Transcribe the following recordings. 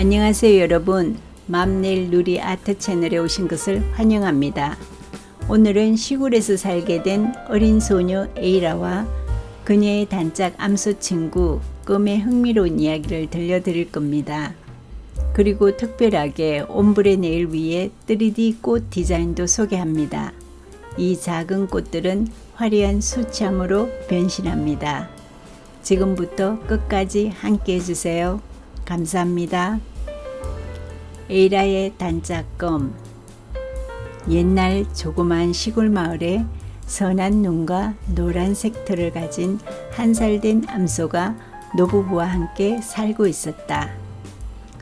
안녕하세요 여러분. 맘네일 누리 아트 채널에 오신 것을 환영합니다. 오늘은 시골에서 살게 된 어린 소녀 에이라와 그녀의 단짝 암소 친구 껌의 흥미로운 이야기를 들려드릴 겁니다. 그리고 특별하게 옴브레 네일 위에 3D 꽃 디자인도 소개합니다. 이 작은 꽃들은 화려한 수참으로 변신합니다. 지금부터 끝까지 함께 해주세요. 감사합니다. 에이라의 단짝껌. 옛날 조그만 시골 마을에 선한 눈과 노란색 털을 가진 한 살 된 암소가 노부부와 함께 살고 있었다.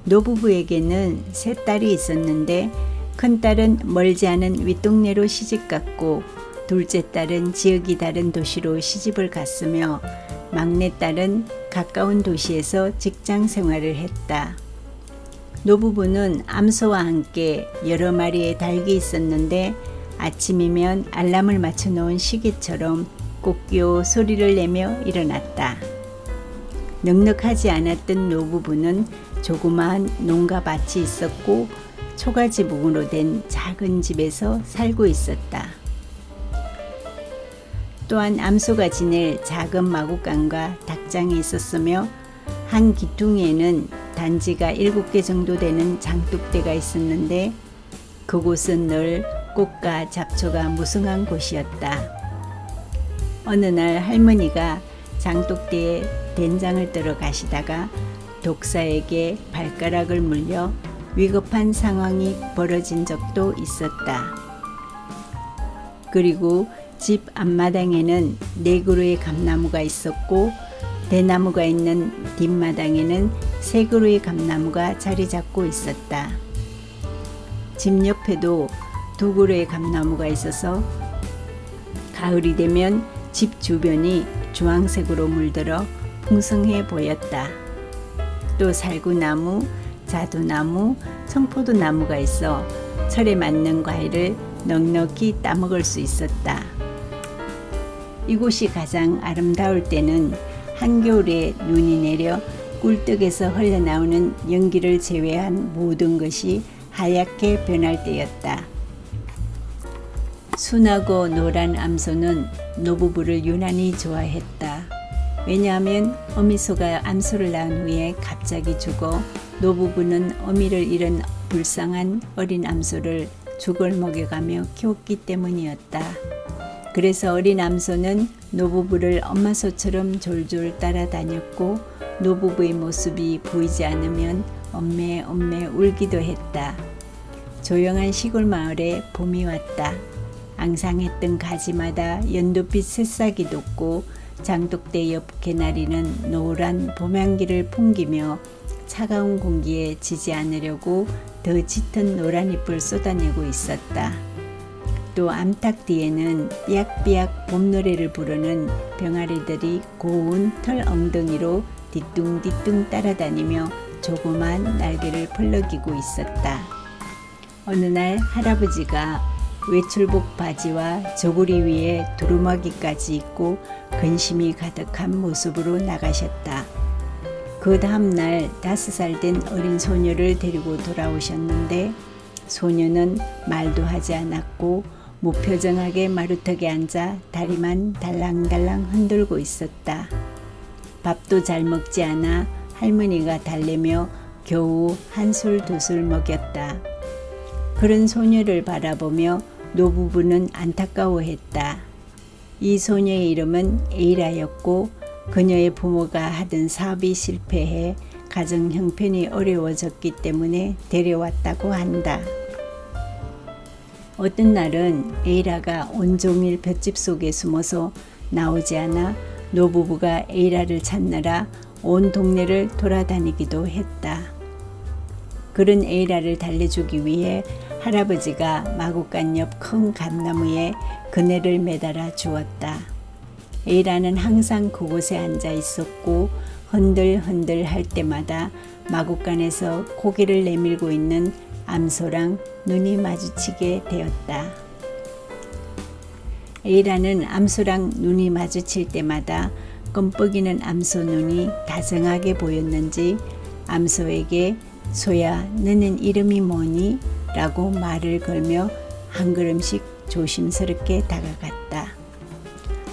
노부부에게는 세 딸이 있었는데 큰딸은 멀지 않은 윗동네로 시집갔고 둘째 딸은 지역이 다른 도시로 시집을 갔으며 막내딸은 가까운 도시에서 직장 생활을 했다. 노부부는 암소와 함께 여러 마리의 닭이 있었는데 아침이면 알람을 맞춰 놓은 시계처럼 꼬끼오 소리를 내며 일어났다. 넉넉하지 않았던 노부부는 조그마한 농가 밭이 있었고 초가지붕으로 된 작은 집에서 살고 있었다. 또한 암소가 지낼 작은 마구간과 닭장이 있었으며 한 기둥에는 단지가 7개 정도 되는 장독대가 있었는데 그곳은 늘 꽃과 잡초가 무성한 곳이었다. 어느 날 할머니가 장독대에 된장을 뜨러 가시다가 독사에게 발가락을 물려 위급한 상황이 벌어진 적도 있었다. 그리고 집 앞마당에는 4그루의 감나무가 있었고 대나무가 있는 뒷마당에는 3그루의 감나무가 자리 잡고 있었다. 집 옆에도 2그루의 감나무가 있어서 가을이 되면 집 주변이 주황색으로 물들어 풍성해 보였다. 또 살구나무, 자두나무, 청포도나무가 있어 철에 맞는 과일을 넉넉히 따먹을 수 있었다. 이곳이 가장 아름다울 때는 한겨울에 눈이 내려 꿀떡에서 흘러나오는 연기를 제외한 모든 것이 하얗게 변할 때였다. 순하고 노란 암소는 노부부를 유난히 좋아했다. 왜냐하면 어미소가 암소를 낳은 후에 갑자기 죽어 노부부는 어미를 잃은 불쌍한 어린 암소를 죽을 먹여가며 키웠기 때문이었다. 그래서 어린 암소는 노부부를 엄마소처럼 졸졸 따라다녔고 노부부의 모습이 보이지 않으면 엄매 울기도 했다. 조용한 시골 마을에 봄이 왔다. 앙상했던 가지마다 연두빛 새싹이 돋고 장독대 옆 개나리는 노란 봄향기를 풍기며 차가운 공기에 지지 않으려고 더 짙은 노란 잎을 쏟아내고 있었다. 또 암탉 뒤에는 삐약삐약 봄노래를 부르는 병아리들이 고운 털 엉덩이로 뒤뚱뒤뚱 따라다니며 조그만 날개를 펄럭이고 있었다. 어느 날 할아버지가 외출복 바지와 저고리 위에 두루마기까지 입고 근심이 가득한 모습으로 나가셨다. 그 다음날 5살 된 어린 소녀를 데리고 돌아오셨는데 소녀는 말도 하지 않았고 무표정하게 마루턱에 앉아 다리만 달랑달랑 흔들고 있었다. 밥도 잘 먹지 않아 할머니가 달래며 겨우 한 술 두 술 먹였다. 그런 소녀를 바라보며 노부부는 안타까워했다. 이 소녀의 이름은 에이라였고 그녀의 부모가 하던 사업이 실패해 가정 형편이 어려워졌기 때문에 데려왔다고 한다. 어떤 날은 에이라가 온종일 볏짚 속에 숨어서 나오지 않아 노부부가 에이라를 찾느라 온 동네를 돌아다니기도 했다. 그런 에이라를 달래주기 위해 할아버지가 마구간 옆 큰 감나무에 그네를 매달아 주었다. 에이라는 항상 그곳에 앉아 있었고 흔들흔들 할 때마다 마구간에서 고개를 내밀고 있는 암소랑 눈이 마주치게 되었다. 에이라는 암소랑 눈이 마주칠 때마다 껌뻑이는 암소 눈이 다정하게 보였는지 암소에게 소야, 너는 이름이 뭐니? 라고 말을 걸며 한 걸음씩 조심스럽게 다가갔다.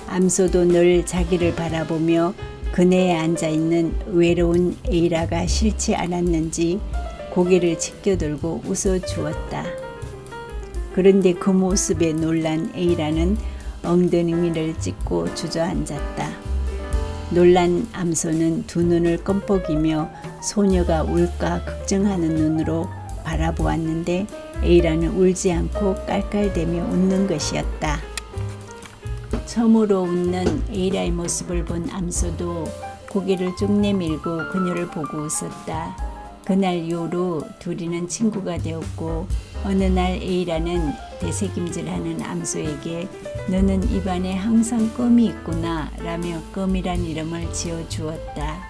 암소도 늘 자기를 바라보며 그네에 앉아있는 외로운 에이라가 싫지 않았는지 고개를 치켜들고 웃어주었다. 그런데 그 모습에 놀란 에이라는 엉덩이를 찢고 주저앉았다. 놀란 암소는 두 눈을 껌뻑이며 소녀가 울까 걱정하는 눈으로 바라보았는데 에이라는 울지 않고 깔깔대며 웃는 것이었다. 처음으로 웃는 에이라의 모습을 본 암소도 고개를 쭉 내밀고 그녀를 보고 웃었다. 그날 이후로 둘이는 친구가 되었고 어느 날 에이라는 되새김질하는 암소에게 너는 입안에 항상 껌이 있구나 라며 껌이란 이름을 지어 주었다.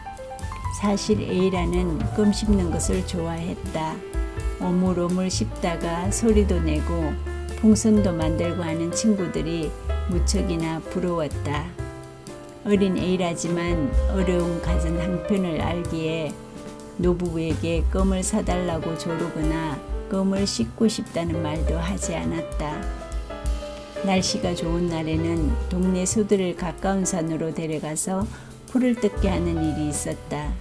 사실 에이라는 껌 씹는 것을 좋아했다. 오물오물 씹다가 소리도 내고 풍선도 만들고 하는 친구들이 무척이나 부러웠다. 어린 에이라지만 어려운 가정 형편을 알기에 노부부에게 껌을 사달라고 조르거나 껌을 씹고 싶다는 말도 하지 않았다. 날씨가 좋은 날에는 동네 소들을 가까운 산으로 데려가서 풀을 뜯게 하는 일이 있었다.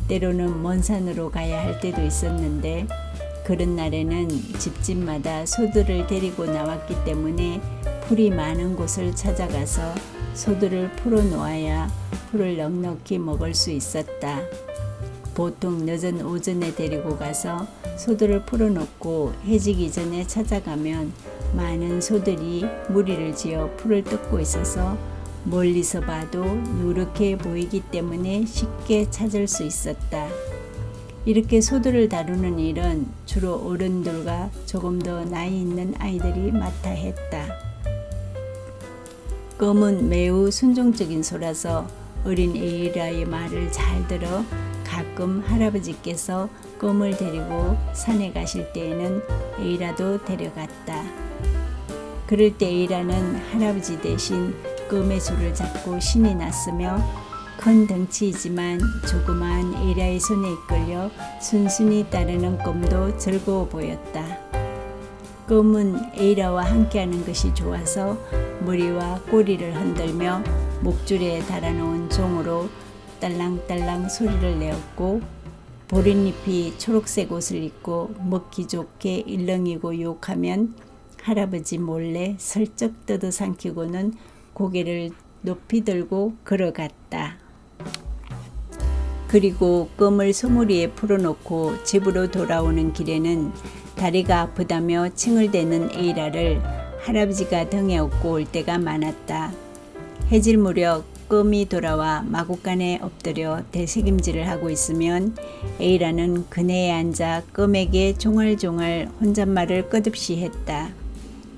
때로는 먼 산으로 가야 할 때도 있었는데 그런 날에는 집집마다 소들을 데리고 나왔기 때문에 풀이 많은 곳을 찾아가서 소들을 풀어놓아야 풀을 넉넉히 먹을 수 있었다. 보통 늦은 오전에 데리고 가서 소들을 풀어놓고 해지기 전에 찾아가면 많은 소들이 무리를 지어 풀을 뜯고 있어서 멀리서 봐도 누렇게 보이기 때문에 쉽게 찾을 수 있었다. 이렇게 소들을 다루는 일은 주로 어른들과 조금 더 나이 있는 아이들이 맡아 했다. 껌은 매우 순종적인 소라서 어린 에이라의 말을 잘 들어 가끔 할아버지께서 껌을 데리고 산에 가실 때에는 에이라도 데려갔다. 그럴 때 에이라는 할아버지 대신 껌의 줄을 잡고 신이 났으며 큰 덩치이지만 조그마한 에이라의 손에 이끌려 순순히 따르는 껌도 즐거워 보였다. 껌은 에이라와 함께하는 것이 좋아서 머리와 꼬리를 흔들며 목줄에 달아놓은 종으로 딸랑딸랑 소리를 내었고 보릿잎이 초록색 옷을 입고 먹기 좋게 일렁이고 유혹하면 할아버지 몰래 슬쩍 뜯어삼키고는 고개를 높이 들고 걸어갔다. 그리고 껌을 소머리에 풀어놓고 집으로 돌아오는 길에는 다리가 아프다며 칭얼대는 에이라를 할아버지가 등에 업고 올 때가 많았다. 해질 무렵 껌이 돌아와 마구간에 엎드려 되새김질을 하고 있으면 에이라는 그네에 앉아 껌에게 종알종알 혼잣말을 끝없이 했다.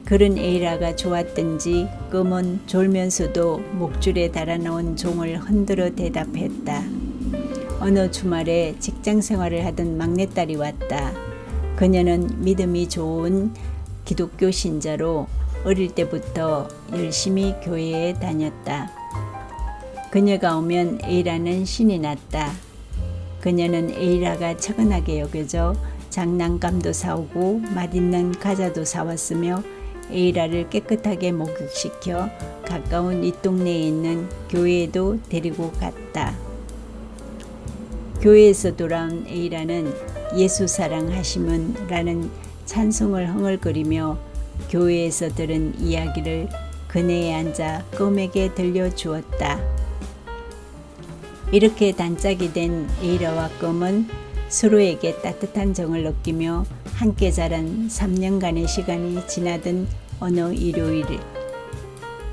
그런 에이라가 좋았던지 껌은 졸면서도 목줄에 달아놓은 종을 흔들어 대답했다. 어느 주말에 직장 생활을 하던 막내딸이 왔다. 그녀는 믿음이 좋은 기독교 신자로 어릴 때부터 열심히 교회에 다녔다. 그녀가 오면 에이라는 신이 났다. 그녀는 에이라가 처근하게 여겨져 장난감도 사오고 맛있는 과자도 사왔으며 에이라를 깨끗하게 목욕시켜 가까운 윗동네에 있는 교회에도 데리고 갔다. 교회에서 돌아온 에이라는 예수 사랑하심은 라는 찬송을 흥얼거리며 교회에서 들은 이야기를 그네에 앉아 껌에게 들려주었다. 이렇게 단짝이 된 에이라와 껌은 서로에게 따뜻한 정을 느끼며 함께 자란 3년간의 시간이 지나던 어느 일요일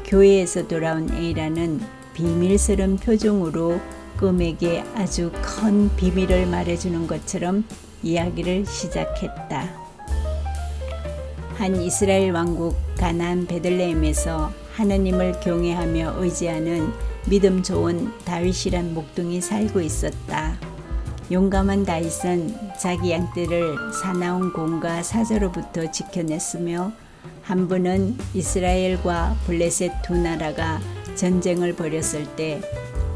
교회에서 돌아온 에이라는 비밀스러운 표정으로 껌에게 아주 큰 비밀을 말해주는 것처럼 이야기를 시작했다. 한 이스라엘 왕국 가나안 베들레헴에서 하느님을 경외하며 의지하는 믿음 좋은 다윗이란 목동이 살고 있었다. 용감한 다윗은 자기 양떼를 사나운 곰과 사자로부터 지켜냈으며 한 번은 이스라엘과 블레셋 두 나라가 전쟁을 벌였을 때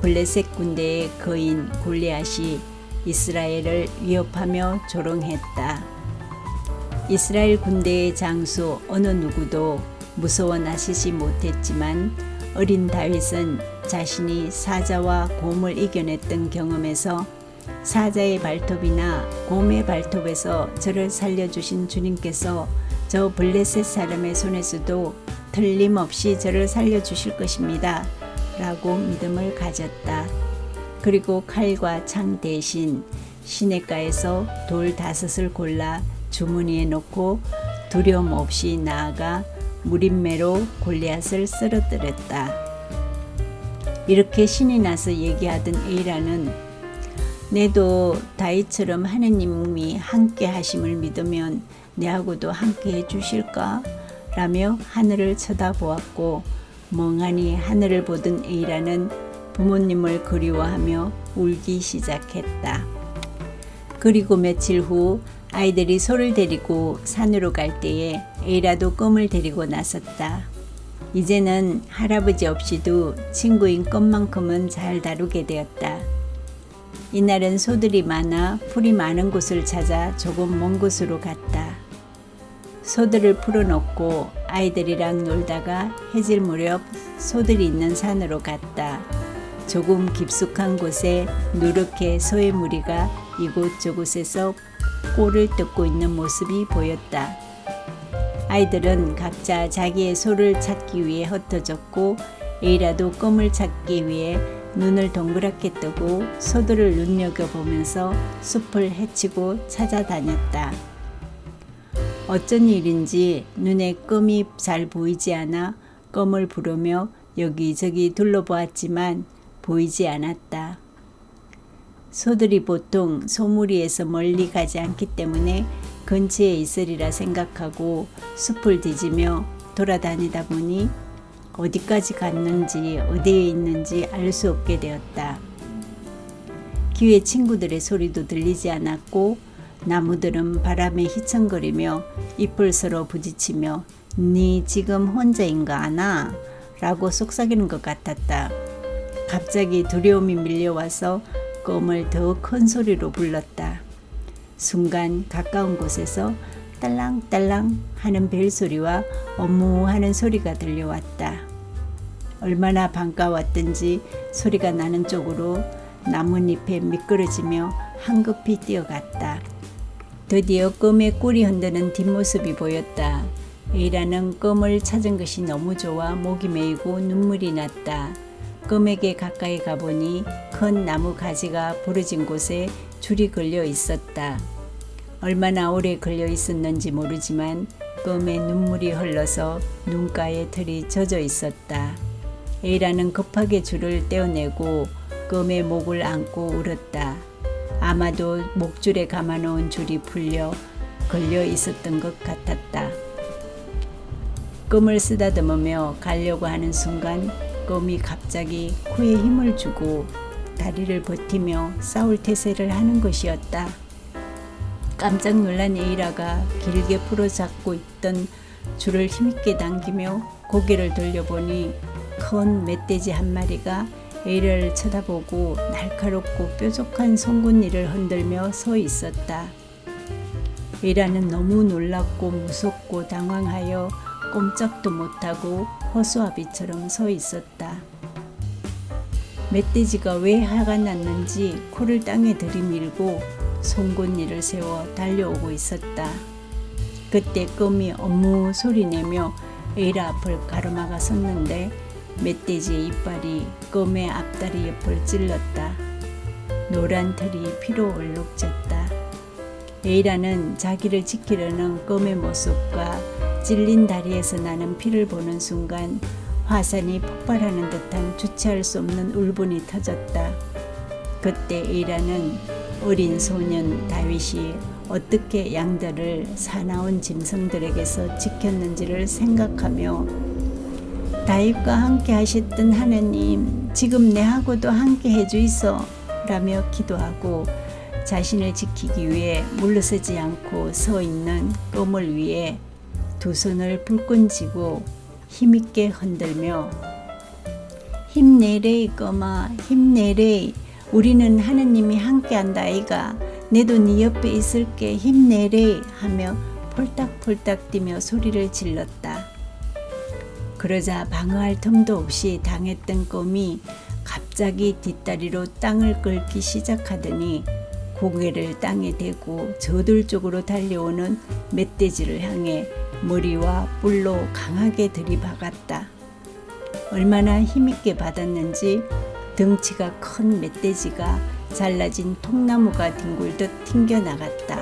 블레셋 군대의 거인 골리앗이 이스라엘을 위협하며 조롱했다. 이스라엘 군대의 장수 어느 누구도 무서워 나서지 못했지만 어린 다윗은 자신이 사자와 곰을 이겨냈던 경험에서 사자의 발톱이나 곰의 발톱에서 저를 살려주신 주님께서 저 블레셋 사람의 손에서도 틀림없이 저를 살려주실 것입니다. 라고 믿음을 가졌다. 그리고 칼과 창 대신 시냇가에서 돌 5을 골라 주머니에 넣고 두려움 없이 나아가 무림매로 골리앗을 쓰러뜨렸다. 이렇게 신이 나서 얘기하던 에이라는 내도 다윗처럼 하느님이 함께 하심을 믿으면 내하고도 함께 해주실까? 라며 하늘을 쳐다보았고 멍하니 하늘을 보던 에이라는 부모님을 그리워하며 울기 시작했다. 그리고 며칠 후 아이들이 소를 데리고 산으로 갈 때에 에이라도 껌을 데리고 나섰다. 이제는 할아버지 없이도 친구인 껌만큼은 잘 다루게 되었다. 이날은 소들이 많아 풀이 많은 곳을 찾아 조금 먼 곳으로 갔다. 소들을 풀어놓고 아이들이랑 놀다가 해질 무렵 소들이 있는 산으로 갔다. 조금 깊숙한 곳에 누렇게 소의 무리가 이곳저곳에서 꼴을 뜯고 있는 모습이 보였다. 아이들은 각자 자기의 소를 찾기 위해 흩어졌고 에이라도 껌을 찾기 위해 눈을 동그랗게 뜨고 소들을 눈여겨보면서 숲을 헤치고 찾아다녔다. 어쩐 일인지 눈에 껌이 잘 보이지 않아 껌을 부르며 여기저기 둘러보았지만 보이지 않았다. 소들이 보통 소무리에서 멀리 가지 않기 때문에 근처에 있으리라 생각하고 숲을 뒤지며 돌아다니다 보니 어디까지 갔는지 어디에 있는지 알 수 없게 되었다. 귀에 친구들의 소리도 들리지 않았고 나무들은 바람에 휘청거리며 잎을 서로 부딪히며 니 지금 혼자인가 아나? 라고 속삭이는 것 같았다. 갑자기 두려움이 밀려와서 껌을 더 큰 소리로 불렀다. 순간 가까운 곳에서 딸랑딸랑 하는 벨소리와 어무하는 소리가 들려왔다. 얼마나 반가웠던지 소리가 나는 쪽으로 나뭇잎에 미끄러지며 황급히 뛰어갔다. 드디어 껌의 꿀이 흔드는 뒷모습이 보였다. 에이라는 껌을 찾은 것이 너무 좋아 목이 메이고 눈물이 났다. 껌에게 가까이 가보니 큰 나무 가지가 부러진 곳에 줄이 걸려 있었다. 얼마나 오래 걸려 있었는지 모르지만 껌에 눈물이 흘러서 눈가에 털이 젖어 있었다. 에이라는 급하게 줄을 떼어내고 껌의 목을 안고 울었다. 아마도 목줄에 감아놓은 줄이 풀려 걸려 있었던 것 같았다. 껌을 쓰다듬으며 가려고 하는 순간 껌이 갑자기 코에 힘을 주고 다리를 버티며 싸울 태세를 하는 것이었다. 깜짝 놀란 에이라가 길게 풀어잡고 있던 줄을 힘있게 당기며 고개를 돌려보니 큰 멧돼지 한 마리가 에이라를 쳐다보고 날카롭고 뾰족한 송곳니를 흔들며 서 있었다. 에이라는 너무 놀랍고 무섭고 당황하여 꼼짝도 못하고 허수아비처럼 서 있었다. 멧돼지가 왜 화가 났는지 코를 땅에 들이밀고 송곳니를 세워 달려오고 있었다. 그때 껌이 어무 소리내며 에이라 앞을 가로막아 섰는데 멧돼지의 이빨이 껌의 앞다리 옆을 찔렀다. 노란 털이 피로 얼룩졌다. 에이라는 자기를 지키려는 껌의 모습과 찔린 다리에서 나는 피를 보는 순간 화산이 폭발하는 듯한 주체할 수 없는 울분이 터졌다. 그때 에이라는 어린 소년 다윗이 어떻게 양들을 사나운 짐승들에게서 지켰는지를 생각하며 다윗과 함께 하셨던 하느님, 지금 내하고도 함께 해주이소 라며 기도하고 자신을 지키기 위해 물러서지 않고 서 있는 껌을 위해 두 손을 불끈 쥐고 힘있게 흔들며 힘내래 껌아 힘내래 우리는 하느님이 함께한다 아이가. 내도 네 옆에 있을게. 힘내래 하며 폴딱폴딱 뛰며 소리를 질렀다. 그러자 방어할 틈도 없이 당했던 껌이 갑자기 뒷다리로 땅을 긁기 시작하더니 고개를 땅에 대고 저들 쪽으로 달려오는 멧돼지를 향해 머리와 뿔로 강하게 들이박았다. 얼마나 힘있게 받았는지 덩치가 큰 멧돼지가 잘라진 통나무가 뒹굴듯 튕겨나갔다.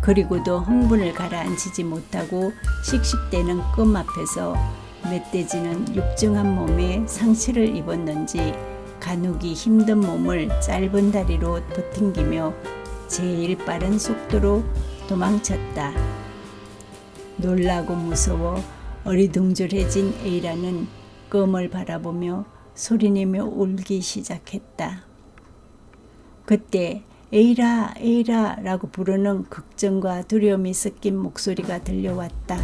그리고도 흥분을 가라앉히지 못하고 씩씩대는 껌 앞에서 멧돼지는 육중한 몸에 상처를 입었는지 가누기 힘든 몸을 짧은 다리로 버팅기며 제일 빠른 속도로 도망쳤다. 놀라고 무서워 어리둥절해진 에이라는 껌을 바라보며 소리내며 울기 시작했다. 그때 에이라 에이라 라고 부르는 걱정과 두려움이 섞인 목소리가 들려왔다.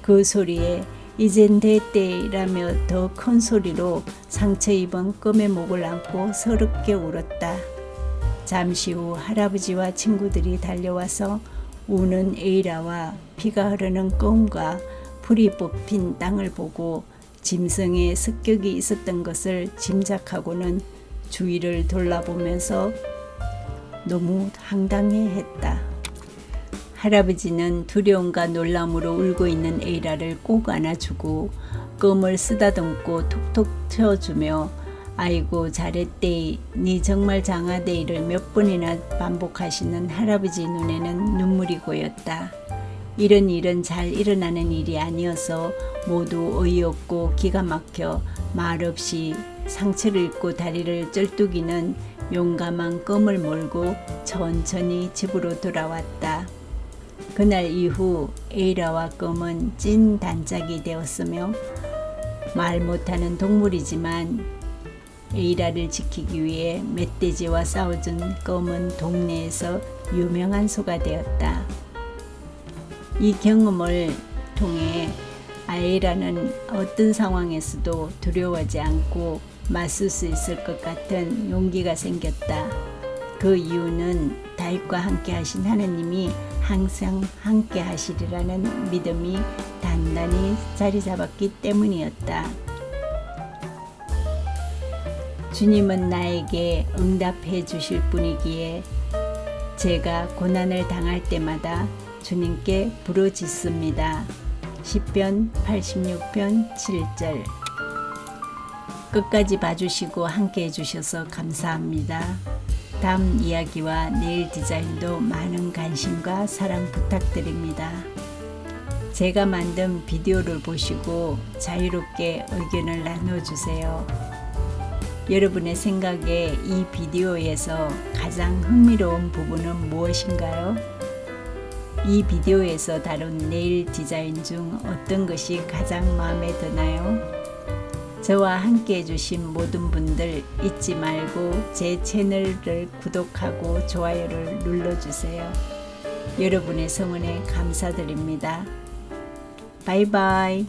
그 소리에 이젠 됐대라며 더 큰 소리로 상처 입은 껌의 목을 안고 서럽게 울었다. 잠시 후 할아버지와 친구들이 달려와서 우는 에이라와 피가 흐르는 껌과 풀이 뽑힌 땅을 보고 짐승의 습격이 있었던 것을 짐작하고는 주위를 돌아보면서 너무 황당해했다. 할아버지는 두려움과 놀람으로 울고 있는 에이라를 꼭 안아주고 껌을 쓰다듬고 톡톡 쳐주며 아이고 잘했대, 니 정말 장하대이를 몇 번이나 반복하시는 할아버지 눈에는 눈물이 고였다. 이런 일은 잘 일어나는 일이 아니어서 모두 어이없고 기가 막혀 말없이 상처를 입고 다리를 쩔뚝이는 용감한 껌을 몰고 천천히 집으로 돌아왔다. 그날 이후 에이라와 껌은 찐 단짝이 되었으며 말 못하는 동물이지만 에이라를 지키기 위해 멧돼지와 싸워준 껌은 동네에서 유명한 소가 되었다. 이 경험을 통해 에이라는 어떤 상황에서도 두려워하지 않고 맞설 수 있을 것 같은 용기가 생겼다. 그 이유는 다윗과 함께 하신 하느님이 항상 함께 하시리라는 믿음이 단단히 자리 잡았기 때문이었다. 주님은 나에게 응답해 주실 분이기에 제가 고난을 당할 때마다 주님께 부르짖습니다. 시편 86편 7절. 끝까지 봐주시고 함께 해주셔서 감사합니다. 다음 이야기와 네일 디자인도 많은 관심과 사랑 부탁드립니다. 제가 만든 비디오를 보시고 자유롭게 의견을 나눠주세요. 여러분의 생각에 이 비디오에서 가장 흥미로운 부분은 무엇인가요? 이 비디오에서 다룬 네일 디자인 중 어떤 것이 가장 마음에 드나요? 저와 함께 해주신 모든 분들 잊지 말고 제 채널을 구독하고 좋아요를 눌러주세요. 여러분의 성원에 감사드립니다. 바이바이.